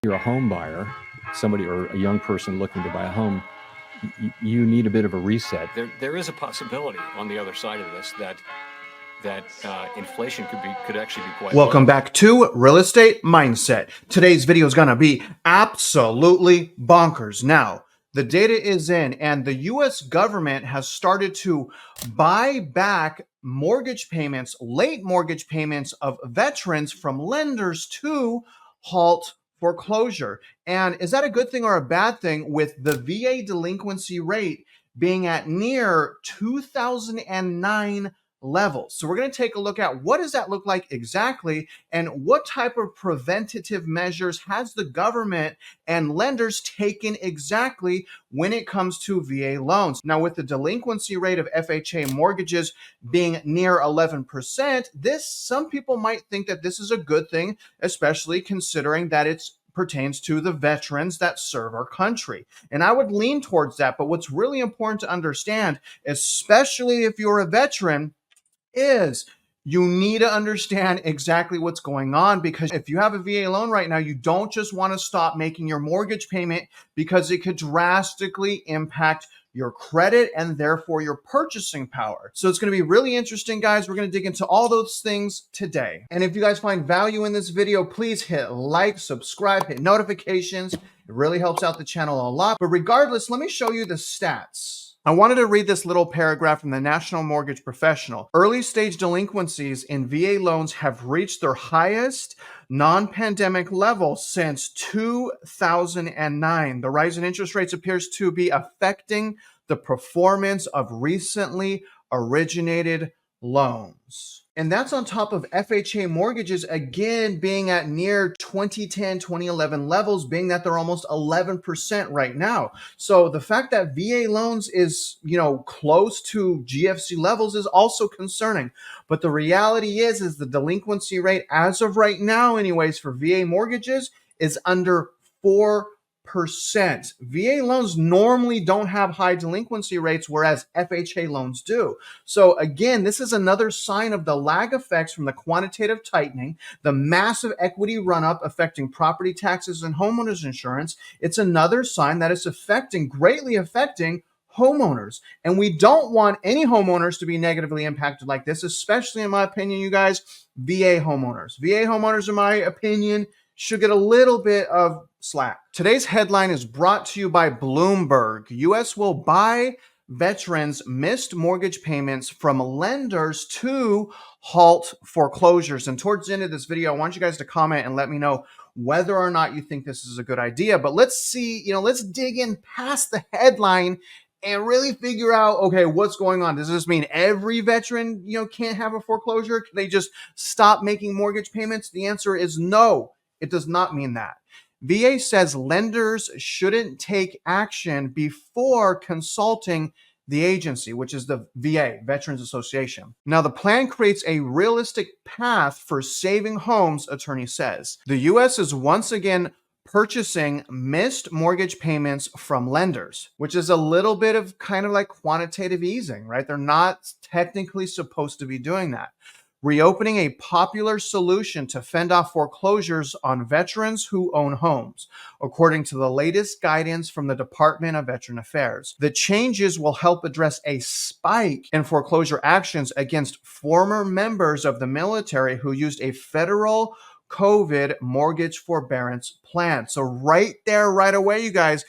you're a home buyer, somebody or a young person looking to buy a home, you need a bit of a reset. There is a possibility on the other side of this that inflation could actually be quite Welcome low. back to Real Estate Mindset. Today's video is going to be absolutely bonkers. Now, the data is in, and the US government has started to buy back mortgage payments, late mortgage payments of veterans from lenders to halt foreclosure. And is that a good thing or a bad thing with the VA delinquency rate being at near 2009 levels? So we're going to take a look at what does that look like exactly, and what type of preventative measures has the government and lenders taken exactly when it comes to VA loans. Now, with the delinquency rate of FHA mortgages being near 11%, some people might think that this is a good thing, especially considering that it pertains to the veterans that serve our country. And I would lean towards that. But what's really important to understand, especially if you're a veteran, is you need to understand exactly what's going on, because if you have a VA loan right now, you don't just want to stop making your mortgage payment, because it could drastically impact your credit and therefore your purchasing power. So it's going to be really interesting, guys. We're going to dig into all those things today. And if you guys find value in this video, please hit like, subscribe, hit notifications. It really helps out the channel a lot. But regardless, let me show you the stats. I wanted to read this little paragraph from the National Mortgage Professional. Early stage delinquencies in VA loans have reached their highest non-pandemic level since 2009. The rise in interest rates appears to be affecting the performance of recently originated loans. And that's on top of FHA mortgages, again, being at near 2010, 2011 levels, being that they're almost 11% right now. So the fact that VA loans is, close to GFC levels is also concerning. But the reality is the delinquency rate as of right now, anyways, for VA mortgages is under 4%. VA loans normally don't have high delinquency rates, whereas FHA loans do. So again, this is another sign of the lag effects from the quantitative tightening, the massive equity run-up affecting property taxes and homeowners insurance. It's another sign that it's greatly affecting homeowners. And we don't want any homeowners to be negatively impacted like this, especially, in my opinion, you guys, VA homeowners. VA homeowners, in my opinion, should get a little bit of slack. Today's headline is brought to you by Bloomberg. US will buy veterans missed mortgage payments from lenders to halt foreclosures. And towards the end of this video, I want you guys to comment and let me know whether or not you think this is a good idea. But let's see, let's dig in past the headline and really figure out, okay, what's going on? Does this mean every veteran, can't have a foreclosure? Can they just stop making mortgage payments? The answer is no. It does not mean that. VA says lenders shouldn't take action before consulting the agency, which is the VA, Veterans Association. Now, the plan creates a realistic path for saving homes, attorney says. The U.S. is once again purchasing missed mortgage payments from lenders, which is a little bit of kind of like quantitative easing, right? They're not technically supposed to be doing that. Reopening a popular solution to fend off foreclosures on veterans who own homes, according to the latest guidance from the Department of Veteran Affairs. The changes will help address a spike in foreclosure actions against former members of the military who used a federal COVID mortgage forbearance plan. So right there, right away, you guys,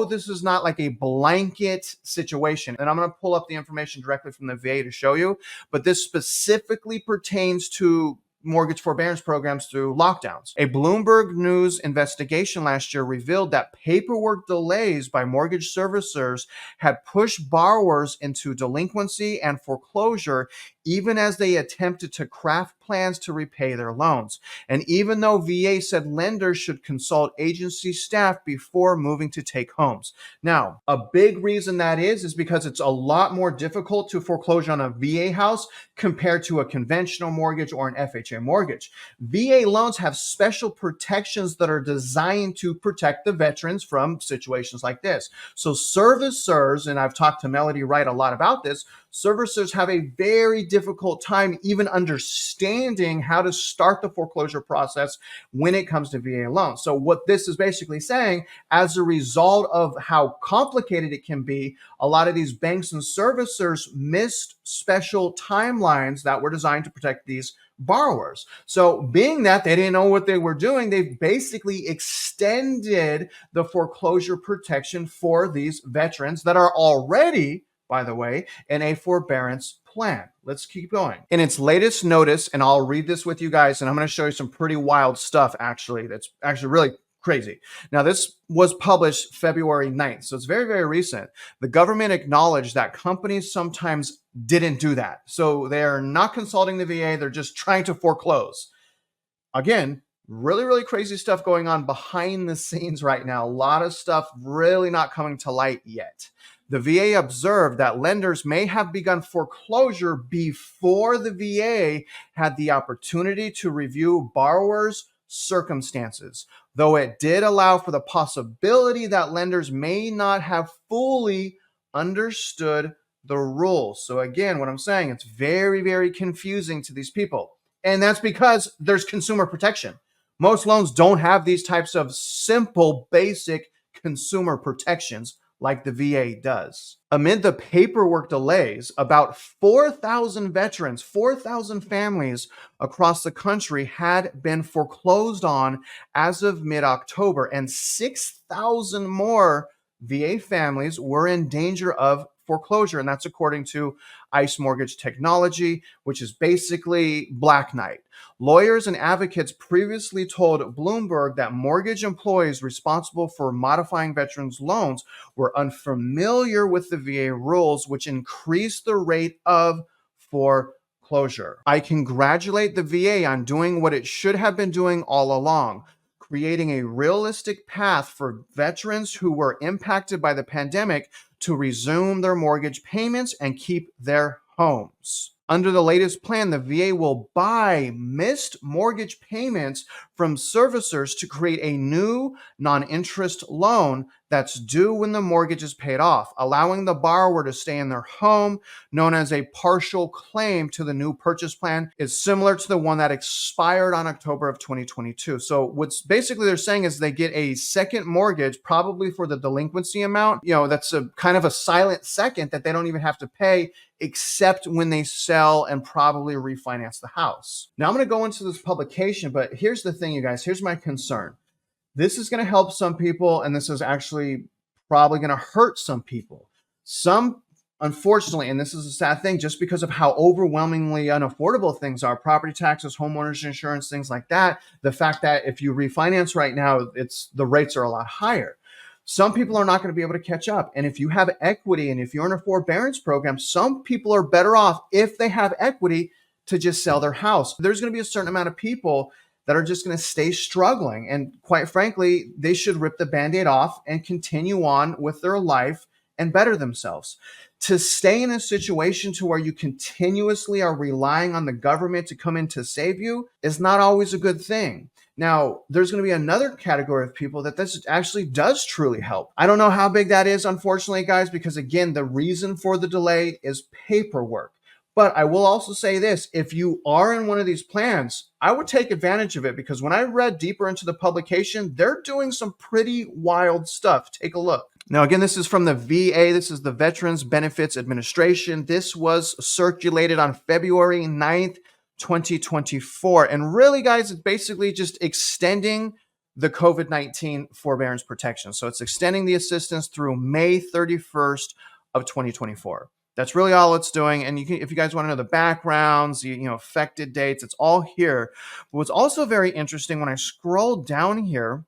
this is not like a blanket situation. And I'm going to pull up the information directly from the VA to show you, but this specifically pertains to mortgage forbearance programs through lockdowns. A Bloomberg News investigation last year revealed that paperwork delays by mortgage servicers had pushed borrowers into delinquency and foreclosure, even as they attempted to craft plans to repay their loans. And even though VA said lenders should consult agency staff before moving to take homes. Now, a big reason that is because it's a lot more difficult to foreclose on a VA house compared to a conventional mortgage or an FHA mortgage. VA loans have special protections that are designed to protect the veterans from situations like this. So servicers, and I've talked to Melody Wright a lot about this, servicers have a very difficult time even understanding how to start the foreclosure process when it comes to VA loans. So what this is basically saying, as a result of how complicated it can be, a lot of these banks and servicers missed special timelines that were designed to protect these borrowers. So being that they didn't know what they were doing, they basically extended the foreclosure protection for these veterans that are already, by the way, in a forbearance plan. Let's keep going. In its latest notice, and I'll read this with you guys, and I'm going to show you some pretty wild stuff actually, that's actually really crazy. Now, this was published February 9th, so it's very, very recent. The government acknowledged that companies sometimes didn't do that. So they're not consulting the VA, they're just trying to foreclose. Again, really, really crazy stuff going on behind the scenes right now. A lot of stuff really not coming to light yet. The VA observed that lenders may have begun foreclosure before the VA had the opportunity to review borrowers' circumstances, though it did allow for the possibility that lenders may not have fully understood the rules. So again, what I'm saying, it's very, very confusing to these people. And that's because there's consumer protection. Most loans don't have these types of simple, basic consumer protections like the VA does. Amid the paperwork delays, about 4,000 veterans, 4,000 families across the country had been foreclosed on as of mid-October, and 6,000 more VA families were in danger of foreclosure, and that's according to ICE Mortgage Technology, which is basically Black Knight. Lawyers and advocates previously told Bloomberg that mortgage employees responsible for modifying veterans' loans were unfamiliar with the VA rules, which increased the rate of foreclosure. I congratulate the VA on doing what it should have been doing all along, creating a realistic path for veterans who were impacted by the pandemic to resume their mortgage payments and keep their homes. Under the latest plan, the VA will buy missed mortgage payments from servicers to create a new non-interest loan that's due when the mortgage is paid off, allowing the borrower to stay in their home. Known as a partial claim to the new purchase plan, is similar to the one that expired on October of 2022. So what's basically they're saying is they get a second mortgage, probably for the delinquency amount. That's a kind of a silent second that they don't even have to pay, except when they sell and probably refinance the house. Now I'm going to go into this publication, but here's the thing, you guys. Here's my concern. This is going to help some people, and this is actually probably going to hurt some people. Some, unfortunately, and this is a sad thing, just because of how overwhelmingly unaffordable things are, property taxes, homeowners insurance, things like that, the fact that if you refinance right now, the rates are a lot higher. Some people are not going to be able to catch up. And if you have equity and if you're in a forbearance program, some people are better off, if they have equity, to just sell their house. There's going to be a certain amount of people that are just going to stay struggling. And quite frankly, they should rip the Band-Aid off and continue on with their life and better themselves. To stay in a situation to where you continuously are relying on the government to come in to save you is not always a good thing. Now, there's going to be another category of people that this actually does truly help. I don't know how big that is, unfortunately, guys, because again, the reason for the delay is paperwork. But I will also say this, if you are in one of these plans, I would take advantage of it, because when I read deeper into the publication, they're doing some pretty wild stuff. Take a look. Now, again, this is from the VA. This is the Veterans Benefits Administration. This was circulated on February 9th, 2024. And really, guys, it's basically just extending the COVID-19 forbearance protection. So it's extending the assistance through May 31st of 2024. That's really all it's doing. And if you guys want to know the backgrounds, affected dates, it's all here. But what's also very interesting, when I scroll down here,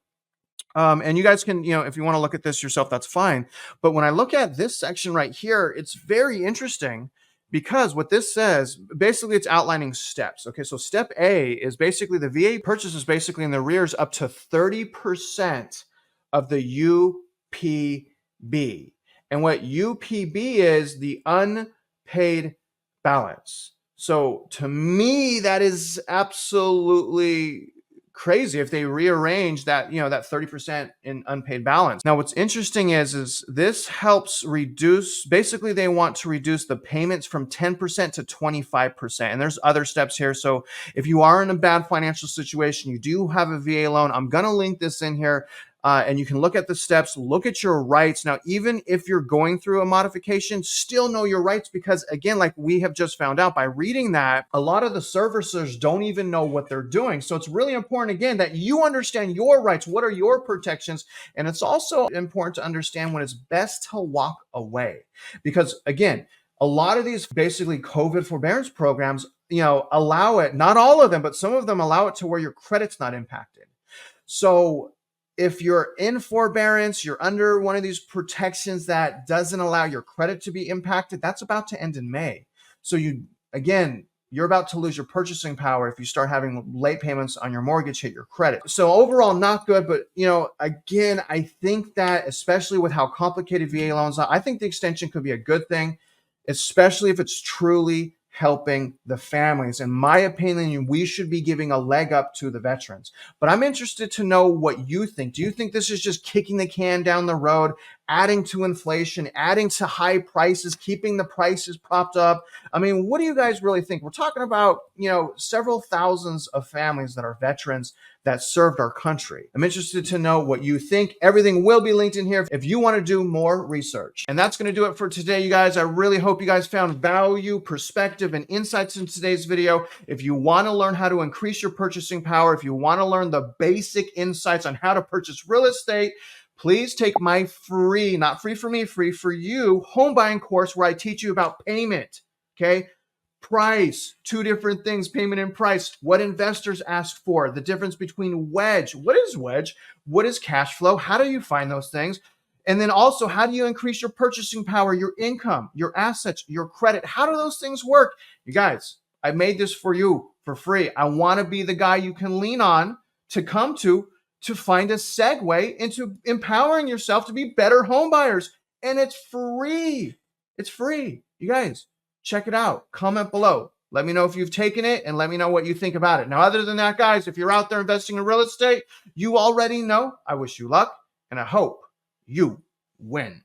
and you guys can, if you want to look at this yourself, that's fine. But when I look at this section right here, it's very interesting, because what this says, basically it's outlining steps. Okay, so step A is basically the VA purchases basically in the arrears up to 30% of the UPB. And what UPB is, the unpaid balance. So to me, that is absolutely crazy if they rearrange that, that 30% in unpaid balance. Now, what's interesting is this helps reduce, basically they want to reduce the payments from 10% to 25%. And there's other steps here. So if you are in a bad financial situation, you do have a VA loan, I'm going to link this in here. And you can look at the steps, look at your rights. Now, even if you're going through a modification, still know your rights, because again, like we have just found out by reading that, a lot of the servicers don't even know what they're doing. So it's really important, again, that you understand your rights. What are your protections? And it's also important to understand when it's best to walk away, because again, a lot of these basically COVID forbearance programs, allow it, not all of them, but some of them allow it to where your credit's not impacted. So if you're in forbearance, you're under one of these protections that doesn't allow your credit to be impacted, that's about to end in May. So you're about to lose your purchasing power if you start having late payments on your mortgage hit your credit. So overall, not good. But, again, I think that especially with how complicated VA loans are, I think the extension could be a good thing, especially if it's truly helping the families. In my opinion, we should be giving a leg up to the veterans. But I'm interested to know what you think. Do you think this is just kicking the can down the road, adding to inflation, adding to high prices, keeping the prices propped up? I mean, what do you guys really think? We're talking about, several thousands of families that are veterans that served our country. I'm interested to know what you think. Everything will be linked in here if you want to do more research. And that's going to do it for today, you guys. I really hope you guys found value, perspective, and insights in today's video. If you want to learn how to increase your purchasing power, if you want to learn the basic insights on how to purchase real estate, please take my free, not free for me, free for you, home buying course where I teach you about payment, okay? Price, two different things, payment and price, what investors ask for, the difference between wedge. What is wedge? What is cash flow? How do you find those things? And then also, how do you increase your purchasing power, your income, your assets, your credit? How do those things work? You guys, I made this for you for free. I want to be the guy you can lean on to come to find a segue into empowering yourself to be better home buyers. And it's free. It's free. You guys, check it out. Comment below. Let me know if you've taken it and let me know what you think about it. Now, other than that, guys, if you're out there investing in real estate, you already know I wish you luck and I hope you win.